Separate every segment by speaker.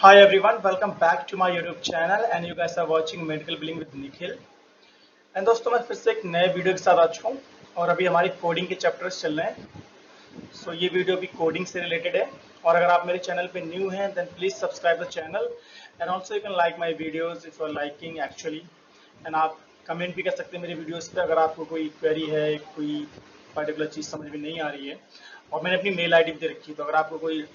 Speaker 1: Hi everyone, welcome back to my YouTube channel and you guys are watching Medical Billing with Nikhil। And दोस्तों मैं फिर से एक नए वीडियो के साथ आ चुका हूँ और अभी हमारी कोडिंग के चैप्टर्स चल रहे हैं। सो ये वीडियो भी कोडिंग से रिलेटेड है और अगर आप मेरे चैनल पे न्यू हैं then please subscribe the channel and also you can like my videos if you are liking actually. And आप कमेंट भी कर सकते हैं मेरे वीडियोज पे अगर आपको कोई क्वेरी है, कोई पर्टिकुलर चीज़ समझ में नहीं आ रही है। और मैंने अपनी मेल आई डी दे रखी है, तो अगर आपको कोई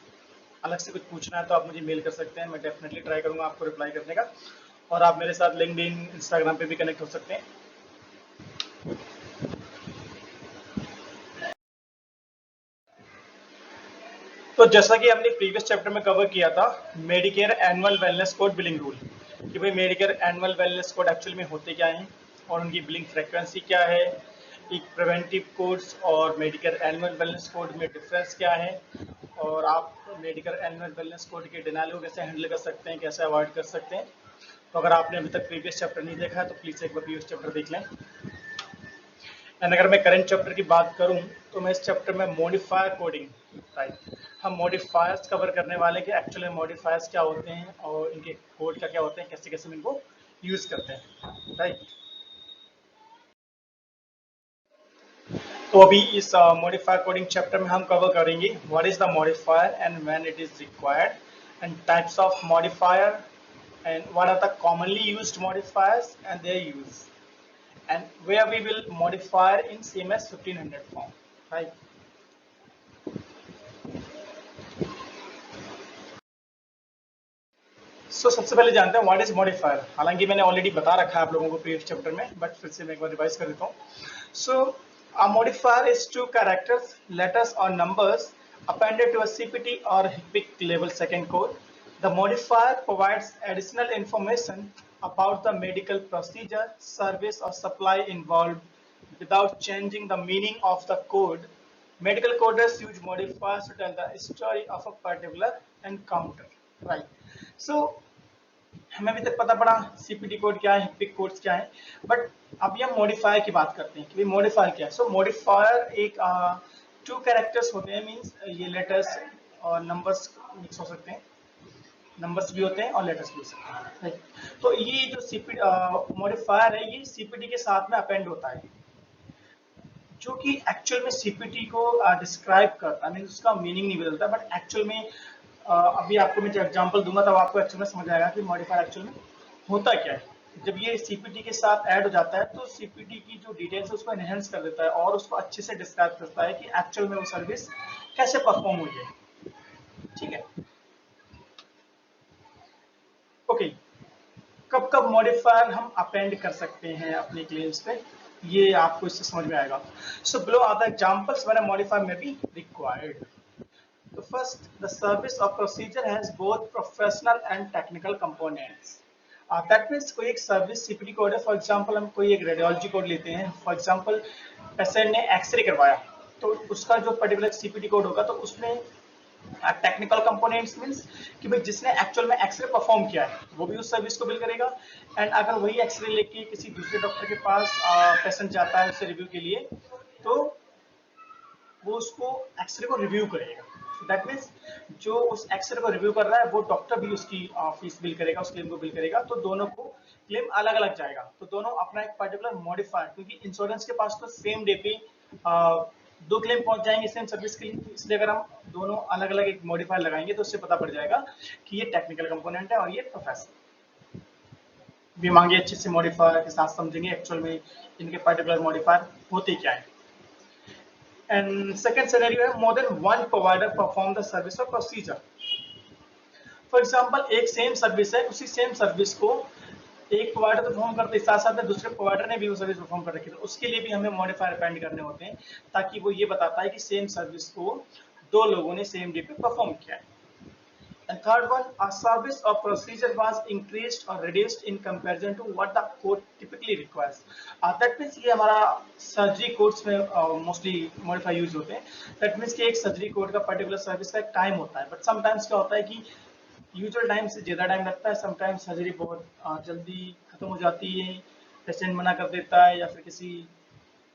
Speaker 1: अलग से कुछ पूछना है तो आप मुझे मेल कर सकते हैं। मैं डेफिनेटली ट्राई करूंगा आपको रिप्लाई करने का। और आप मेरे साथ लिंक्डइन, इंस्टाग्राम पे भी कनेक्ट हो सकते हैं। तो जैसा कि हमने प्रीवियस चैप्टर में कवर किया था, Medicare annual wellness code billing rule, कि भाई Medicare annual wellness code actual में होते क्या हैं और उनकी बिलिंग फ्रीक्वेंसी क्या है, एक प्रिवेंटिव कोड्स और मेडिकेयर एनुअल वेलनेस कोड में डिफरेंस क्या है, और आप मेडिकेयर एनुअल वेलनेस कोड के डिनाइल को कैसे हैंडल कर सकते हैं, कैसे अवॉइड कर सकते हैं। तो अगर आपने अभी तक प्रीवियस चैप्टर नहीं देखा है तो प्लीज एक बार प्रीवियस चैप्टर देख लें। एंड अगर मैं करंट चैप्टर की बात करूं तो मैं इस चैप्टर में मॉडिफायर कोडिंग, राइट, हम मॉडिफायर्स कवर करने वाले हैं कि एक्चुअली मॉडिफायर्स क्या होते हैं और इनके कोड क्या क्या होते हैं, कैसे कैसे हम इनको यूज करते हैं, राइट। तो अभी इस मॉडिफायर कोडिंग चैप्टर में हम कवर करेंगे what is the modifier and when it is required and types of modifier and what are the commonly used modifiers and their use and where we will modify in CMS 1500 form, right? So सबसे पहले जानते हैं what is modifier. हालांकि मैंने already बता रखा है आप लोगों को प्रीवियस चैप्टर में, बट फिर से मैं एक बार रिवाइज कर देता हूँ। सो a modifier is two characters, letters or numbers appended to a CPT or HIPC level second code. The modifier provides additional information about the medical procedure, service or supply involved without changing the meaning of the code. Medical coders use modifiers to tell the story of a particular encounter, right? So हमें अभी तक पता पड़ा CPT code क्या है, हिप्पिक codes क्या है, but अभी हम मॉडिफायर की बात करते हैं कि भाई मॉडिफायर क्या है। सो मॉडिफायर एक टू कैरेक्टर्स होते हैं, मींस ये लेटर्स और नंबर्स मिक्स हो सकते हैं, नंबर्स भी होते हैं और लेटर्स भी हो सकते हैं, right? तो ये जो सीपीटी मॉडिफायर है ये सीपीटी के साथ में अपेंड होता है, जो कि एक्चुअल में सीपीटी को डिस्क्राइब करता है, मीन उसका मीनिंग नहीं बदलता, बट एक्चुअल में अभी आपको मैं जो एग्जांपल दूंगा तब आपको एक्चुअल में समझ आएगा कि मॉडिफायर एक्चुअल में होता क्या है। जब ये सीपीटी के साथ ऐड हो जाता है तो सीपीटी की जो डिटेल्स है उसको एनहेंस कर देता है और उसको अच्छे से डिस्क्राइब करता है कि एक्चुअल में वो सर्विस कैसे परफॉर्म हुई है, ठीक है। ओके, कब कब मॉडिफायर हम अपेंड कर सकते हैं अपने क्लेम्स पे, ये आपको इससे समझ में आएगा। So below are the examples when a modifier may be required. तो first, the service or procedure has both professional and technical components. That means कोई एक सर्विस सीपीटी कोड है, फॉर एग्जांपल हम कोई एक रेडियोलॉजी कोड लेते हैं, for example patient ने एक्सरे करवाया तो उसका जो पर्टिकुलर सीपीटी कोड होगा तो उसमें टेक्निकल कंपोनेंट्स मींस कि भाई जिसने एक्चुअल में एक्सरे परफॉर्म किया है वो भी उस सर्विस को बिल करेगा। एंड अगर वही एक्सरे लेके किसी दूसरे डॉक्टर के पास पेशेंट जाता है उससे रिव्यू के लिए तो वो उसको एक्सरे को रिव्यू करेगा। दैट मीन्स जो उस एक्सरे को रिव्यू कर रहा है वो डॉक्टर भी उसकी फीस बिल करेगा, उस क्लेम को बिल करेगा, तो दोनों को क्लेम अलग अलग जाएगा। तो दोनों अपना एक पर्टिकुलर मॉडिफायर, क्योंकि इंश्योरेंस के पास तो सेम डे पे दो क्लेम पहुंच जाएंगे सेम सर्विस के लिए, इसलिए अगर हम दोनों अलग अलग एक मॉडिफायर लगाएंगे तो उससे पता पड़ जाएगा कि ये टेक्निकल कंपोनेंट है और ये प्रोफेशनल। भी मांगे अच्छे से मॉडिफायर के साथ समझेंगे एक्चुअल में इनके पर्टिकुलर मॉडिफायर होते क्या है। And second scenario है more than one provider perform the service or procedure. For example, एक सेम सर्विस है, उसी सेम सर्विस को एक प्रोवाइडर तो परफॉर्म करते हैं, साथ साथ में दूसरे प्रोवाइडर ने भी वो सर्विस परफॉर्म कर रखी है, तो उसके लिए भी हमें मॉडिफायर अपेंड करने होते हैं ताकि वो ये बताता है कि सेम सर्विस को दो लोगों ने सेम डे पे परफॉर्म किया है। And third one, a service or procedure was increased or reduced in comparison to what the code typically requires. That means ये हमारा सर्जरी कोड्स में मोस्टली मॉडिफाई यूज होते हैं। That means कि एक सर्जरी कोड का पर्टिकुलर सर्विस का एक टाइम होता है, बट समटाइम्स क्या होता है कि यूजुअल टाइम से ज़्यादा टाइम लगता है, समटाइम्स सर्जरी बहुत जल्दी खत्म हो जाती है, पेशेंट मना कर देता है या फिर किसी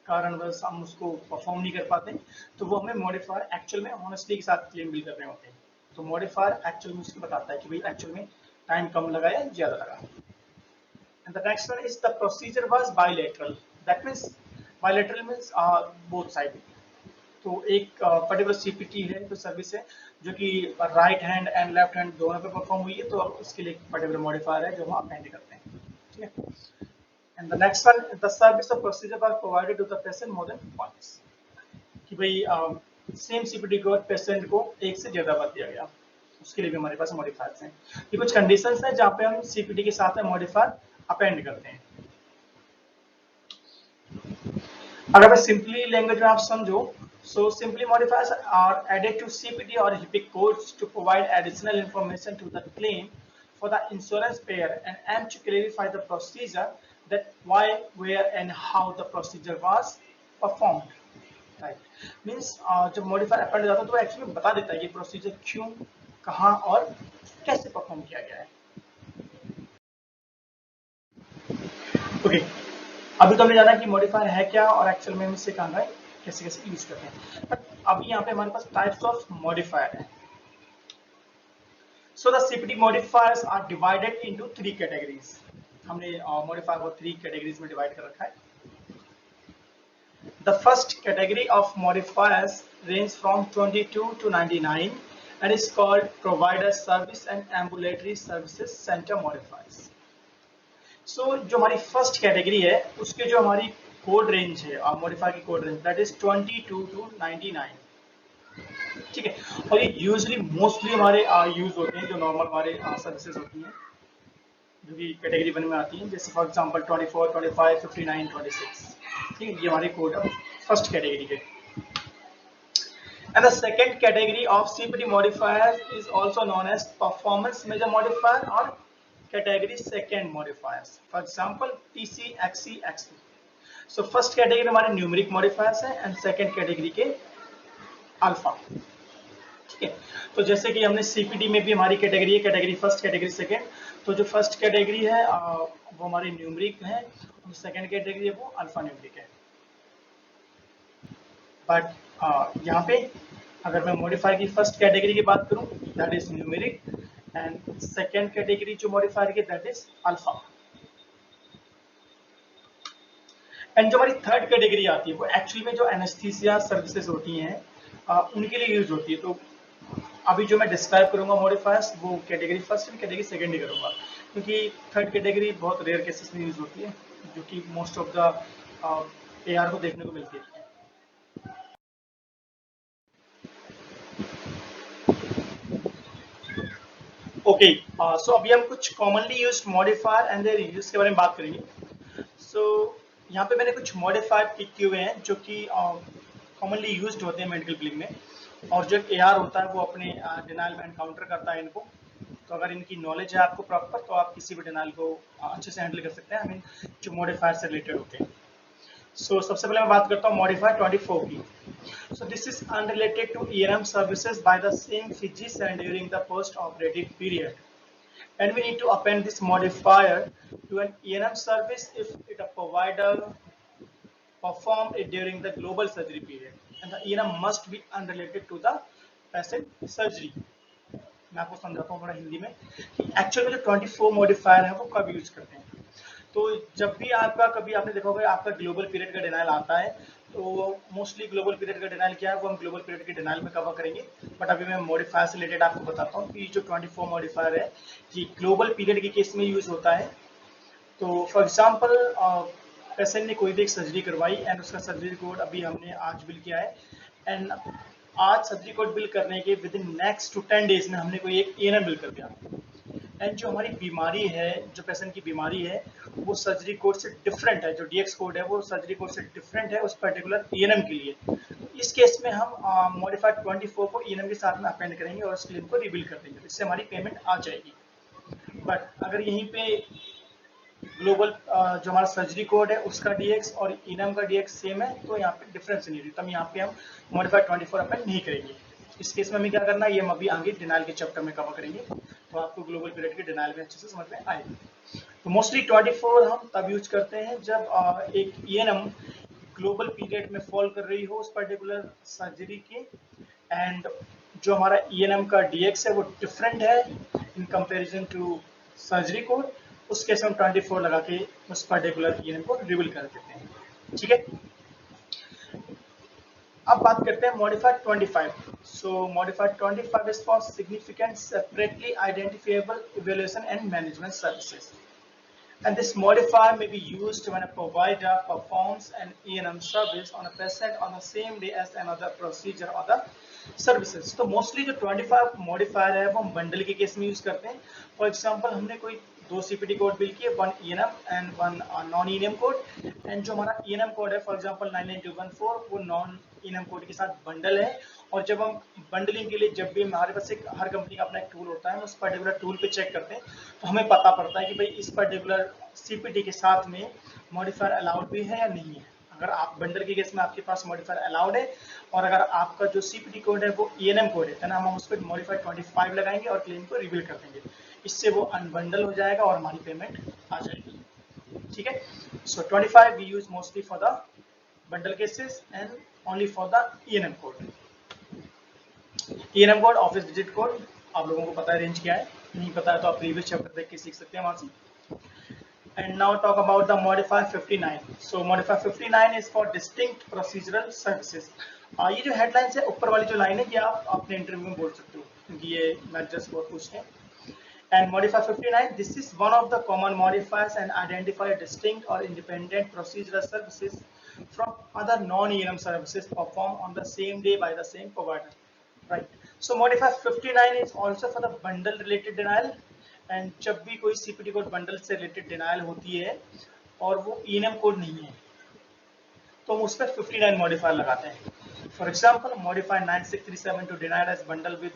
Speaker 1: कारणवश हम उसको परफॉर्म नहीं कर पाते, तो वो हमें मॉडिफायर एक्चुअल में ऑनेस्टली के साथ क्लेम बिल कर रहे होते हैं। तो मॉडिफायर एक्चुअल में उसको बताता है कि भाई एक्चुअल में टाइम कम लगा या ज्यादा लगा। And the next one is the procedure was bilateral. That means bilateral means both side. तो एक पर्टिकुलर सीपीटी है तो सर्विस है जो कि right hand and left hand दोनों पे परफॉर्म हुई है, तो उसके लिए पर्टिकुलर मॉडिफायर है जो हम अपेंड करते हैं, ठीक है। And the next one, the service of procedure was provided to the patient more than once, कि भाई सेम सीपीटी को पेशेंट को एक से ज्यादा बार दिया गया, उसके लिए भी हमारे पास मॉडिफायर्स हैं। ये कुछ कंडीशंस हैं जहाँ पे हम सीपीटी के साथ में मॉडिफायर अपेंड करते हैं। अगर मैं सिंपली लैंग्वेज में आप समझो, so simply modifiers are added to CPT or HIPAA codes to provide additional information to the claim for the insurance payer and to clarify the procedure, that why, where and how the procedure was performed. Right? Means जब modifier append जाता है तो actually बता देता है कि procedure क्यों, कहाँ और कैसे परफॉर्म किया गया है। ओके, अभी तो हमने जाना कि मॉडिफायर है क्या और एक्चुअल में इससे कहाँ कैसे कैसे यूज करते हैं। बट अभी यहाँ पे हमारे पास टाइप्स ऑफ मॉडिफायर है। So the CPT modifiers are divided into 3 categories. हमने मॉडिफायर को 3 कैटेगरीज में डिवाइड कर रखा है। The first category of modifiers range from 22 to 99 and is called provider service and ambulatory services center modifiers. सो जो हमारी first category है उसके जो हमारी कोड रेंज है मॉडिफायर की code range that is 22 to 99, ठीक है। और ये यूजली मोस्टली हमारे यूज होते हैं जो नॉर्मल हमारे सर्विसेज होती हैं जो कि कैटेगरी 1 में आती हैं, जैसे फॉर एग्जांपल 24, 25, 59, 26, ठीक है। ये हमारे कोड है फर्स्ट कैटेगरी के। And the second category of CPT modifiers is also known as performance measure modifier or category second modifiers. For example, TC, XC, XP. So first category में हमारे numeric modifiers हैं and second category के alpha, ठीक है। तो जैसे कि हमने सीपीटी में भी हमारी कैटेगरी है, कैटेगरी फर्स्ट, कैटेगरी सेकंड। तो जो फर्स्ट कैटेगरी है वो हमारी न्यूमेरिक है और सेकंड कैटेगरी है वो अल्फा न्यूमेरिक है। बट यहाँ पे अगर मैं मॉडिफायर की फर्स्ट कैटेगरी की बात करूं that is numeric and second category जो मॉडिफायर की दैट इज अल्फा। एंड जो हमारी थर्ड कैटेगरी आती है वो एक्चुअली में जो एनेस्थीसिया सर्विसेज होती हैं उनके लिए यूज होती है। तो अभी जो मैं डिस्क्राइब करूंगा मॉडिफायर्स वो category first and category second ही करूंगा, क्योंकि थर्ड कैटेगरी बहुत रेयर केसेस में यूज होती है जो कि मोस्ट ऑफ द एआर को देखने को मिलती है। ओके, सो अभी हम कुछ commonly used modifier and their use के बारे में बात करेंगे। सो यहाँ पे मैंने कुछ मॉडिफायर पिक किए हुए हैं जो कि कॉमनली यूज्ड होते हैं मेडिकल बिलिंग में, और जो एआर होता है वो अपने डिनाइल में एनकाउंटर करता है इनको। तो अगर इनकी नॉलेज है आपको प्रॉपर तो आप किसी भी डिनाइल को अच्छे से हैंडल कर सकते हैं, आई मीन जो मॉडिफायर से रिलेटेड होते हैं। सो सबसे पहले मैं बात करता हूँ मॉडिफायर 24 की। So this is unrelated to E&M services by the same physician during the post-operative period, and we need to append this modifier to an E&M service if it a provider performed it during the global surgery period, and the E&M must be unrelated to the patient surgery. मैं आपको समझाता हूँ थोड़ा हिंदी में कि actual में जो 24 modifier है वो कब यूज करते हैं। तो जब भी आपका कभी आपने देखा होगा आपका ग्लोबल पीरियड का डिनाइल आता है तो मोस्टली ग्लोबल पीरियड का डिनाइल क्या है वो हम ग्लोबल पीरियड के डिनाइल में कवर करेंगे। बट अभी मैं मॉडिफायर से रिलेटेड आपको बताता हूँ कि जो 24 मॉडिफायर है ये ग्लोबल पीरियड के केस में यूज होता है। तो फॉर एग्जाम्पल पेशेंट ने कोई भी एक सर्जरी करवाई एंड उसका सर्जरी कोड अभी हमने आज बिल किया है, एंड आज सर्जरी कोड बिल करने के within next two 10 days में हमने कोई एक E&M बिल कर दिया, एंड जो हमारी बीमारी है जो पेशेंट की बीमारी है वो सर्जरी कोड से डिफरेंट है, जो डीएक्स कोड है वो सर्जरी कोड से डिफरेंट है उस पर्टिकुलर E&M के लिए। इस केस में हम मॉडिफाइड 24 को E&M के साथ में अपेंड करेंगे और उस क्लेम को रिबिल कर देंगे, इससे हमारी पेमेंट आ जाएगी। बट अगर यहीं पे ग्लोबल जो हमारा सर्जरी कोड है उसका डीएक्स और E&M का डीएक्स सेम है तो यहाँ पे डिफरेंस नहीं है, तब यहाँ पे हम मॉडिफाइड 24 अपेंड नहीं करेंगे। इस केस में हमें क्या करना है ये हम अभी आगे डिनाइल के चैप्टर में कवर करेंगे, तो आपको ग्लोबल पीरियड के डिनाइल में अच्छे से समझ में आएगी। तो मोस्टली 24 हम तब यूज करते हैं जब एक E&M ग्लोबल पीरियड में फॉल कर रही हो उस पर्टिकुलर सर्जरी के, एंड जो हमारा ENM का DX है वो डिफरेंट है in comparison to surgery code, उस केस में 24 लगा के उस पर्टिकुलर ENM को रिवील कर देते हैं। ठीक है, अब बात करते हैं modified 25। So modified 25 is for significant separately identifiable evaluation and management services, and this modifier may be used when a provider performs an E&M service on a patient on the same day as another procedure or the services। तो mostly जो 25 modifier है वो हम bundle के case में use करते हैं। For example हमने कोई दो CPT कोड बिल किए, one E&M and one non E&M code, and जो हमारा E&M कोड है फॉर एग्जांपल 99214 वो नॉन E&M कोड के साथ बंडल है। और जब हम बंडलिंग के लिए जब भी हमारे पास एक हर कंपनी का अपना एक टूल होता है, उस पर्टिकुलर टूल पे चेक करते हैं तो हमें पता पड़ता है कि भाई इस पर्टिकुलर CPT के साथ में मॉडिफायर अलाउड भी है या नहीं है। अगर आप बंडल के केस में आपके पास मॉडिफायर अलाउड है और अगर आपका जो CPT कोड है वो E&M कोड है तो हम उस पर मॉडिफाइड 25 लगाएंगे और क्लेम को रिवील कर देंगे। इससे वो अनबंडल हो जाएगा और हमारी पेमेंट आ जाएगी। ठीक है, so 25 we use mostly for the bundle cases and only for the E&M code. E&M code office digit code आप लोगों को पता है रेंज क्या है, नहीं पता है तो आप प्रीवियस चैप्टर देख के सीख सकते हैं वहां से। And now talk about the modifier 59. So modifier 59 is for distinct procedural services. ये जो हेडलाइंस है ऊपर वाली जो लाइन है ये आप अपने इंटरव्यू में बोल सकते हो क्योंकि ये मैनेजर्स बहुत पूछते हैं। And modifier 59, this is one of the common modifiers and identify distinct or independent procedural services from other non-E&M services performed on the same day by the same provider. Right. So modifier 59 is also for the bundle related denial. And जब भी कोई CPT code bundle से related denial होती है और वो E&M code नहीं है तो हम उस पर 59 मॉडिफायर लगाते हैं। For example modify 9637 to denied as bundle with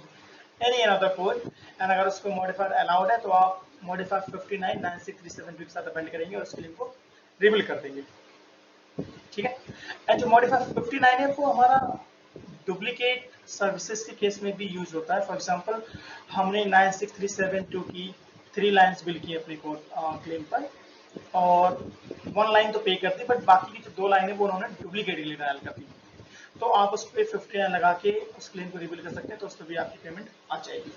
Speaker 1: any another code, and अगर उसको मॉडिफायर अलाउड है तो आप मॉडिफाई 59 9637 के साथ अपेंड करेंगे और उसके लिंक को रिवील कर देंगे। ठीक है, एंड जो मॉडिफाई 59 है वो हमारा डुप्लीकेट सर्विसेज के केस में भी यूज होता है। फॉर एग्जांपल हमने 96372 की 3 लाइन्स बिल की अपनी क्लेम पर और 1 लाइन तो पे कर दी बट बाकी की जो 2 लाइनें वो उन्होंने डुप्लीकेटली डायल कर दी, तो आप उस पर 59 लगा के उस क्लेम को रिवील कर सकते हैं, तो उस पर भी आपकी पेमेंट आ जाएगी।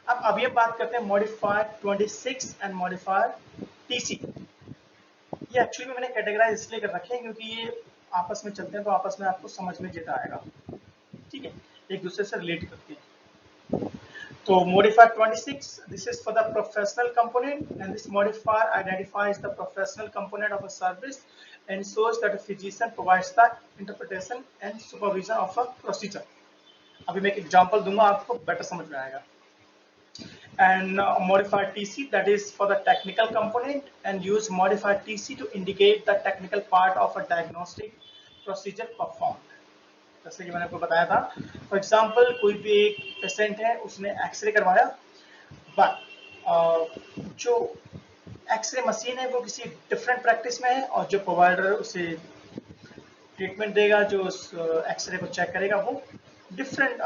Speaker 1: अब अभी हम बात करते हैं मॉडिफायर 26 एंड मॉडिफायर TC। ये एक्चुअली में मैंने कैटेगराइज इसलिए कर रखे हैं क्योंकि ये आपस में चलते हैं तो आपस में आपको समझ में ज्यादा आएगा। ठीक है, एक दूसरे से रिलेट करते हैं। तो modifier 26, this is for the professional component and this modifier identifies the professional component of a service and shows that a physician provides the interpretation and supervision of a procedure। अभी मैं एक example दूंगा आपको better समझ में आएगा। And modifier TC, that is for the technical component and use modifier TC to indicate the technical part of a diagnostic procedure performed। जैसे कि मैंने आपको बताया था, फॉर एग्जांपल कोई भी एक पेशेंट है उसने एक्सरे करवाया बट जो एक्सरे मशीन है वो किसी डिफरेंट प्रैक्टिस में है और जो प्रोवाइडर उसे ट्रीटमेंट देगा, जो उस एक्सरे को चेक करेगा वो डिफरेंट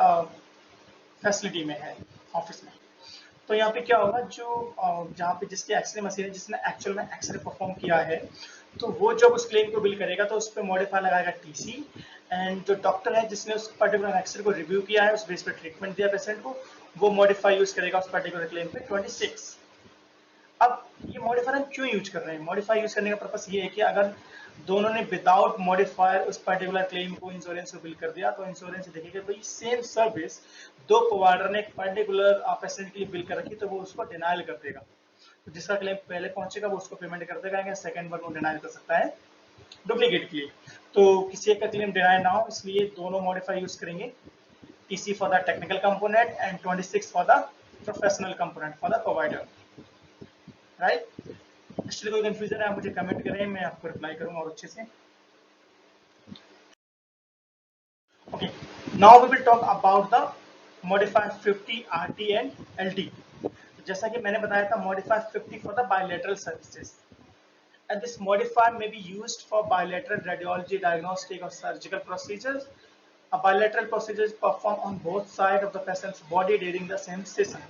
Speaker 1: फैसिलिटी में है ऑफिस में। तो यहाँ पे क्या होगा, जो जहाँ पे जिसकी एक्सरे मशीन है जिसने एक्चुअल में एक्सरे परफॉर्म किया है तो वो जब उस क्लेम को बिल करेगा तो उस पर मॉडिफायर लगाएगा TC, एंड जो डॉक्टर है जिसने उस पर्टिकुलर एक्सरे को रिव्यू किया है उस बेस पर ट्रीटमेंट दिया पेशेंट को, वो मॉडिफाई यूज करेगा उस पर्टिकुलर क्लेम पे 26। अब ये मॉडिफायर हम क्यों यूज कर रहे हैं? मॉडिफाई यूज करने का पर्पस ये है कि अगर दोनों ने विदाउट मॉडिफायर उस पर्टिकुलर क्लेम को इंश्योरेंस को बिल कर दिया तो इंश्योरेंस देखेगा भाई सेम सर्विस दो प्रोवाइडर ने एक पर्टिकुलर पेशेंट के लिए बिल कर रखी तो वो उसको डिनाइल कर देगा। तो जिसका क्लेम पहले पहुंचेगा वो उसको पेमेंट कर देगा, सेकंड वन वो डिनाइल कर सकता है डुप्लीकेट के लिए। तो किसी एक का क्लेम डिनाइल ना हो इसलिए दोनों मॉडिफाई यूज करेंगे, TC for the technical component and 26 for the professional component for the provider. Right, इसलिए कोई कंफ्यूजन है आप मुझे कमेंट करें, मैं आपको रिप्लाई करूंगा और अच्छे से। Okay, now we will talk about the modifier 50 RT and LT। जैसा कि मैंने बताया था modifier 50 for the bilateral services and this modifier may be used for bilateral radiology diagnostic or surgical procedures। A bilateral procedure is performed on both sides of the patient's body during the same session।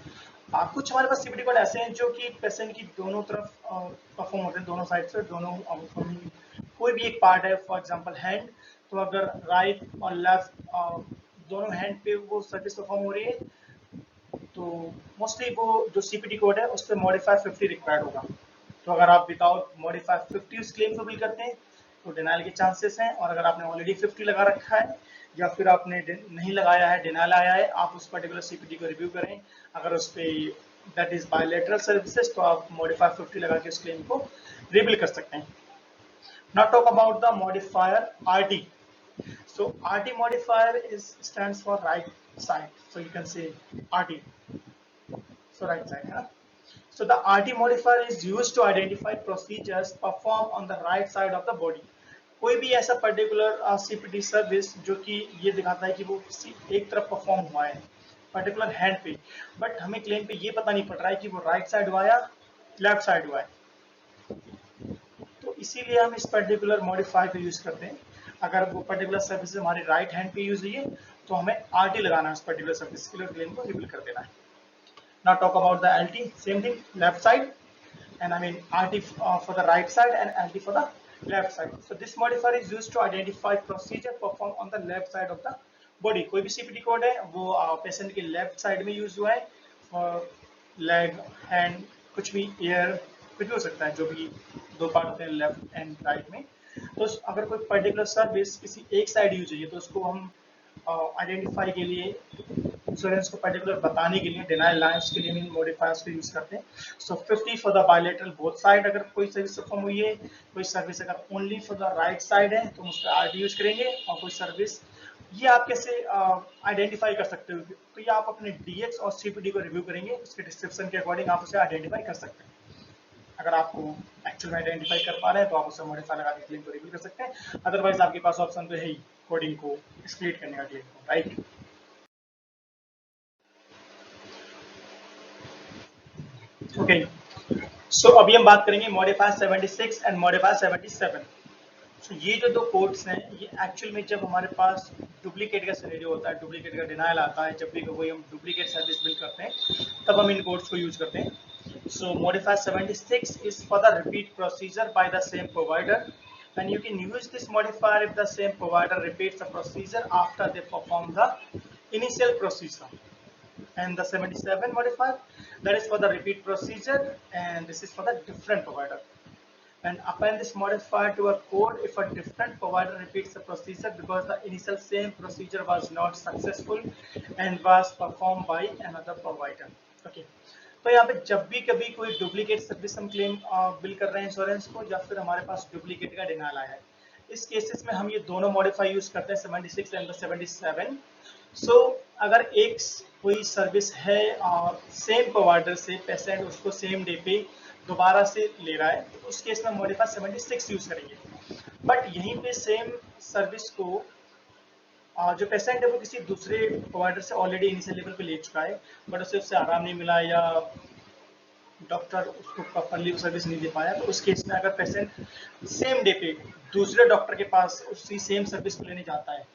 Speaker 1: कुछ हमारे पास CPT code ऐसे हैं जो कि patient की दोनों तरफ perform होते हैं, दोनों साइड से, दोनों कोई भी एक पार्ट है, फॉर एग्जांपल हैंड, तो अगर राइट और लेफ्ट दोनों हैंड पे वो सर्विस परफॉर्म हो रही है तो मोस्टली वो जो सीपीटी कोड है उस पर मॉडिफाई 50 रिक्वायर्ड होगा। तो अगर आप विदाउट मॉडिफाई 50 उस क्लेम को बिल करते हैं तो डिनाइल के चांसेस हैं, और अगर आपने ऑलरेडी 50 लगा रखा है या फिर आपने नहीं लगाया है, डिनाइल आया है, आप उस पर्टिकुलर सीपीटी को रिव्यू करें, अगर उस पर दैट इज बायलैटरल सर्विसेज तो आप मॉडिफाई 50 लगा के उस क्लेम को रिबिल कर सकते हैं। Now talk about the modifier RT. So RT modifier is stands for right side. So you can say RT. So right side. Huh? So the RT modifier is used to identify procedures performed on the right side of the body. कोई भी ऐसा particular CPT service जो कि ये दिखाता है कि वो किसी एक तरफ परफॉर्म हुआ है पर्टिकुलर हैंड पे, बट हमें क्लेम पे ये पता नहीं पड़ रहा है कि वो राइट साइड हुआ या लेफ्ट साइड हुआ है, तो इसीलिए हम इस पर्टिकुलर मॉडिफायर को यूज करते हैं। अगर वो पर्टिकुलर सर्विस हमारे राइट हैंड पे यूज हुई है तो हमें आरटी लगाना है उस पर्टिकुलर सर्विस के लिए, क्लेम को रिवील कर देना है। Now talk about the LT, same thing, left side, and I mean RT for the right side and LT for the left side. So this modifier is used to identify procedure performed on the left side of the body. कोई भी CPT code है वो patient के left side में use हुआ है for leg, hand, कुछ भी, ईयर, कुछ भी हो सकता है, जो भी दो पार्ट होते हैं लेफ्ट एंड राइट में। तो अगर कोई पर्टिकुलर सर्विस किसी एक साइड यूज हुई है तो उसको हम आइडेंटिफाई के लिए, इंश्योरेंस को पर्टिकुलर बताने के लिए, डिनाइल लाइन्स के लिए इन मॉडिफायर्स को यूज करते हैं। सो 50 for the bilateral both side, अगर कोई सर्विस परफॉर्म हुई है, कोई सर्विस अगर only for the right side है तो हम उस पर आरटी यूज करेंगे, और कोई सर्विस, ये आप कैसे आइडेंटिफाई कर सकते हो, तो ये आप अपने डीएक्स और सीपीटी को रिव्यू करेंगे, उसके डिस्क्रिप्शन के अकॉर्डिंग आप उसे आइडेंटिफाई कर सकते हैं। अगर आपको एक्चुअल में आइडेंटिफाई कर पा रहे हैं तो आप उसे मॉडिफाई लगा के क्लेम को रिव्यू कर सकते हैं, अदरवाइज आपके पास ऑप्शन तो है ही कोडिंग को एक्सक्लूड करने का, क्लेम को, राइट। ओके, सो अभी हम बात करेंगे मॉडिफायर 76 एंड मॉडिफायर 77। सो ये जो दो कोड्स हैं ये एक्चुअल में जब हमारे पास डुप्लीकेट का सिनेरियो होता है, डुप्लीकेट का डिनाइल आता है, जब भी कोई हम डुप्लीकेट सर्विस बिल करते हैं तब हम इन कोड्स को यूज करते हैं। सो modifier 76 is for the repeat procedure by the same provider, and you can use this modifier if the same provider repeats the procedure after they perform the initial procedure. And the 77 modifier, that is for the repeat procedure, and this is for the different provider. And append this modifier to a code if a different provider repeats the procedure because the initial same procedure was not successful and was performed by another provider. Okay, तो यहाँ पे जब भी कभी कोई duplicate service हम claim bill कर रहे हैं इंश्योरेंस को, या फिर हमारे पास डुप्लीकेट का डिनाइल आया है, इस केसेस में हम ये दोनों मॉडिफाई यूज करते हैं, 76 एंड 77। सो अगर एक कोई सर्विस है सेम प्रोवाइडर से, पेशेंट उसको सेम डे पे दोबारा से ले रहा है, तो उस केस में मॉडिफायर 76 यूज करेंगे। बट यहीं पे सेम सर्विस को जो पेशेंट है वो किसी दूसरे प्रोवाइडर से ऑलरेडी इनिशियल लेवल पे ले चुका है, बट उसे उससे आराम नहीं मिला या डॉक्टर उसको प्रॉपरली सर्विस नहीं दे पाया, तो उस केस में अगर पेशेंट सेम डे पे दूसरे डॉक्टर के पास उसी सेम सर्विस को लेने जाता है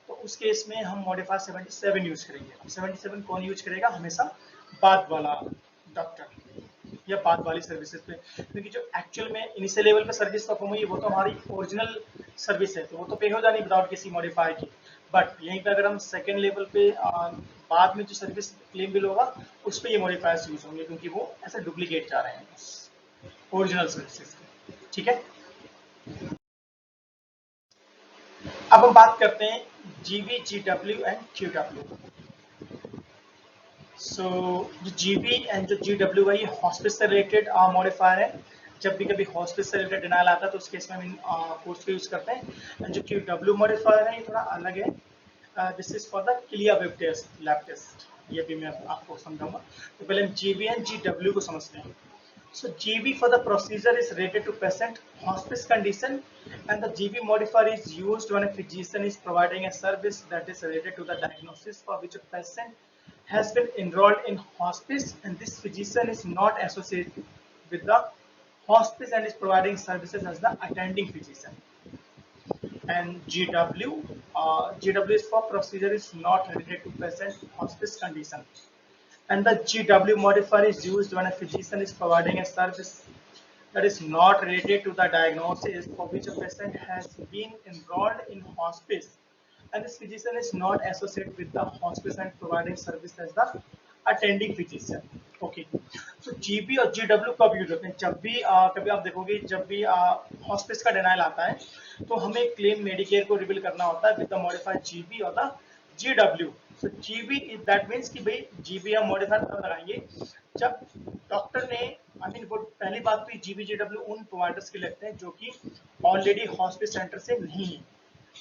Speaker 1: तो उस केस में हम मॉडिफायर 77 यूज करेंगे। 77 कौन यूज करेगा? हमेशा बाद वाला डॉक्टर या बाद वाली सर्विसेज पे, क्योंकि जो एक्चुअल में इनिशियल लेवल पे सर्विस परफॉर्म हुई वो तो हमारी ओरिजिनल सर्विस है, तो वो तो पे हो जानी विदाउट किसी मॉडिफायर की। बट यहीं पे अगर हम सेकेंड लेवल पे बाद में जो सर्विस क्लेम बिल होगा उस पर ये मॉडिफायर्स यूज होंगे, क्योंकि वो ऐसे डुप्लीकेट जा रहे हैं ओरिजिनल सर्विसेज के। ठीक है, अब हम बात करते हैं जीबी, जीडब्ल्यू एंड क्यूडब्ल्यू। सो जो जीबी एंड जो जीडब्ल्यू है ये हॉस्पिस से रिलेटेड मॉडिफायर है। जब भी कभी हॉस्पिस से रिलेटेड डिनाइल आता है तो उस केस में हम इन कोड्स को यूज करते हैं। एंड जो क्यूडब्ल्यू मॉडिफायर है ये थोड़ा अलग है, this is for the CLIA waived test, lab test, ये भी मैं आपको समझाऊंगा। तो पहले हम जीबी एंड जीडब्ल्यू को समझते हैं। So GB for the procedure is related to patient hospice condition, and the GB modifier is used when a physician is providing a service that is related to the diagnosis for which a patient has been enrolled in hospice, and this physician is not associated with the hospice and is providing services as the attending physician. And GW is for procedure is not related to patient hospice condition. And the GW modifier is used when a physician is providing a service that is not related to the diagnosis for which a patient has been enrolled in hospice and this physician is not associated with the hospice and providing service as the attending physician. Okay, तो GB और GW कब use होते हैं? जब भी कभी आप देखोगे जब भी हॉस्पिस का डिनाइल आता है तो हमें क्लेम मेडिकेयर को रिवील करना होता है विद द मॉडिफाइड जीबी और the GW. So GB that means कि भाई जीबी हम मॉडिफाइड कब लगाएंगे जब डॉक्टर ने आई मीन वो पहली बात तो जीबी जीडब्ल्यू उन प्रोवाइडर्स के लगते हैं जो कि ऑलरेडी हॉस्पिस सेंटर से नहीं है.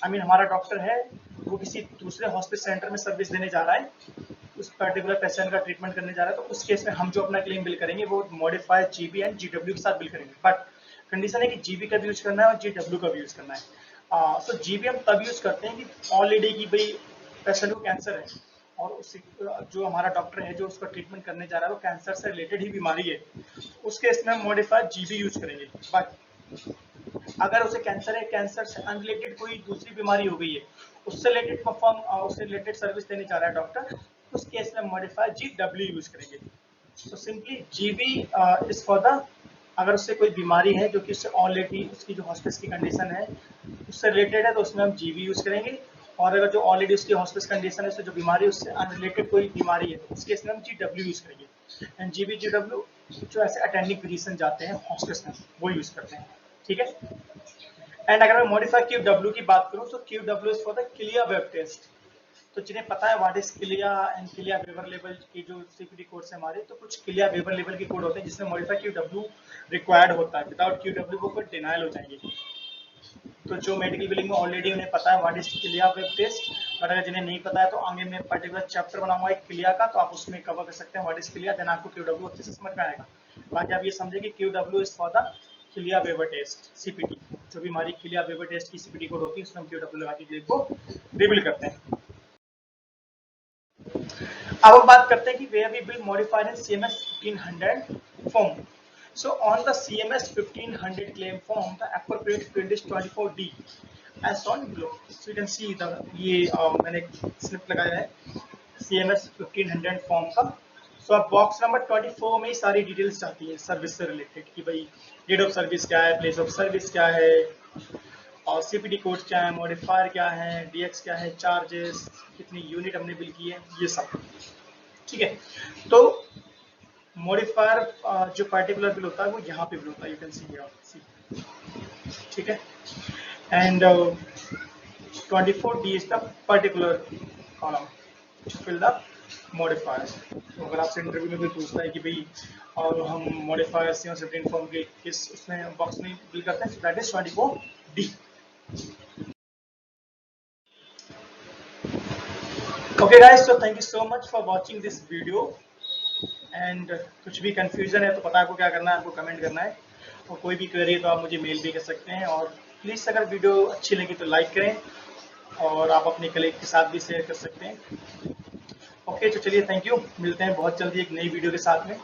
Speaker 1: आई मीन हमारा डॉक्टर है वो किसी दूसरे हॉस्पिटल सेंटर में सर्विस देने जा रहा है उस पर्टिकुलर पेशेंट का ट्रीटमेंट करने जा रहा है तो उस केस में हम जो अपना क्लेम बिल करेंगे वो मॉडिफाइड जीबी एंड जीडब्ल्यू के साथ बिल करेंगे. बट कंडीशन है कि जीबी का भी यूज करना है और जीडब्ल्यू का भी यूज करना है. सो जीबी हम तब यूज करते हैं कि ऑलरेडी की भाई पेशेंट को कैंसर है और उस जो हमारा डॉक्टर है जो उसका ट्रीटमेंट करने जा रहा है वो कैंसर से रिलेटेड ही बीमारी है उस केस में हम मॉडिफाइड जीबी यूज करेंगे. बट अगर उसे कैंसर है कैंसर से अनरिलेटेड कोई दूसरी बीमारी हो गई है उससे रिलेटेड परफॉर्म उससे रिलेटेड सर्विस देने जा रहा है डॉक्टर उस केस में मॉडिफाइड जीडब्ल्यू यूज करेंगे. तो simply GB is for the अगर उससे कोई बीमारी है जो कि उससे ऑलरेडी उसकी जो हॉस्पिस की कंडीशन है उससे रिलेटेड है तो उसमें हम जीबी यूज करेंगे और अगर जो ऑलरेडी उसकी हॉस्पिस कंडीशन है उससे जो बीमारी है उससे अनरिलेटेड कोई बीमारी है तो उस केस में हम जीडब्ल्यू यूज करेंगे. एंड जीबी जीडब्ल्यू जो ऐसे अटेंडिंग फिजिशियन जाते हैं हॉस्पिस में वो यूज करते हैं. ठीक है. एंड अगर मैं मॉडिफाइड क्यूडब्ल्यू की बात करूं तो QW is for the CLIA waived test. तो जिन्हें पता है what is CLIA and CLIA waiver level की जो सीपीटी कोड्स है हमारे तो कुछ क्लियर वेबर लेवल के कोड होते हैं जिसमें मॉडिफाइड क्यूडब्ल्यू रिक्वायर्ड होता है. विदाउट क्यूडब्ल्यू वो कोड डिनाइल हो जाएंगे. तो जो मेडिकल बिलिंग में ऑलरेडी उन्हें पता है what is CLIA waived test but अगर जिन्हें नहीं पता है तो आगे में पर्टिकुलर चैप्टर बनाऊंगा एक क्लियर का तो आप उसमें कवर कर सकते हैं व्हाट इज क्लियर देन आपको क्यूडब्ल्यू अच्छे से समझ में आएगा. बाकी आप ये समझे कि QW is for the CLIA waiver test CPT जो भी हमारी क्लियर वेबर टेस्ट की सीपीटी कोड होती है उसमें हम क्यूडब्ल्यू लगा के को रिवील करते हैं. अब हम बात करते हैं कि where we will modify in CMS 1500 form. So on the CMS 1500 claim form, the appropriate field is 24D as shown below. So you can see the ये मैंने स्लिप लगाया है CMS 1500 फॉर्म का. सो अब बॉक्स नंबर 24 में सारी details आती है सर्विस से रिलेटेड कि भाई डेट ऑफ सर्विस क्या है, प्लेस ऑफ सर्विस क्या है और सीपीटी कोड क्या है, मॉडिफायर क्या है, डीएक्स क्या है, चार्जेस कितनी यूनिट हमने बिल की है ये सब. ठीक है. तो मॉडिफायर जो पर्टिकुलर बिल होता है वो यहाँ पे बिल होता है. You can see here. ठीक है. And 24D is the particular column to fill the modifiers. तो अगर आपसे इंटरव्यू में कोई पूछता है कि भाई और हम मॉडिफायर से 17 फॉर्म के किस उसमें बॉक्स में बिल करते हैं, that is 24D. Okay guys, so thank you so much for watching this video and कुछ भी कंफ्यूजन है तो पता है आपको क्या करना है, आपको कमेंट करना है और कोई भी क्वेरी है तो आप मुझे मेल भी कर सकते हैं और प्लीज़ अगर वीडियो अच्छी लगी तो लाइक करें और आप अपने कलीग के साथ भी शेयर कर सकते हैं. ओके तो चलिए थैंक यू, मिलते हैं बहुत जल्दी एक नई वीडियो के साथ में.